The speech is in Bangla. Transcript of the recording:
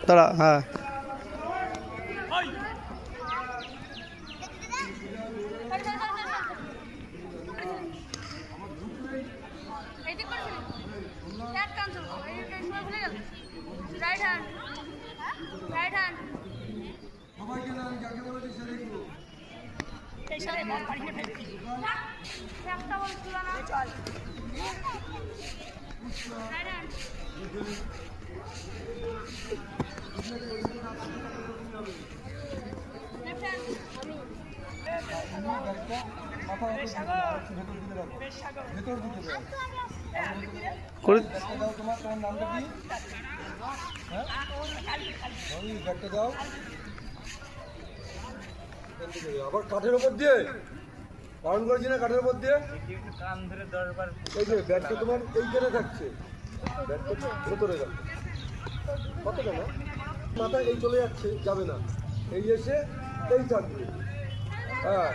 দাঁড়া, হ্যাঁ তোমার নামটা কি? দাও আবার কাঠের উপর দিয়ে বারণ করেছি না, কাঠের উপর দিয়ে এই যে ব্যাটটা তোমার এইখানে থাকছে, ব্যাটটা ভেতরে যাবে কত কেন মাথা এই চলে যাচ্ছে, যাবে না, এই এসে এই থাকবে। হ্যাঁ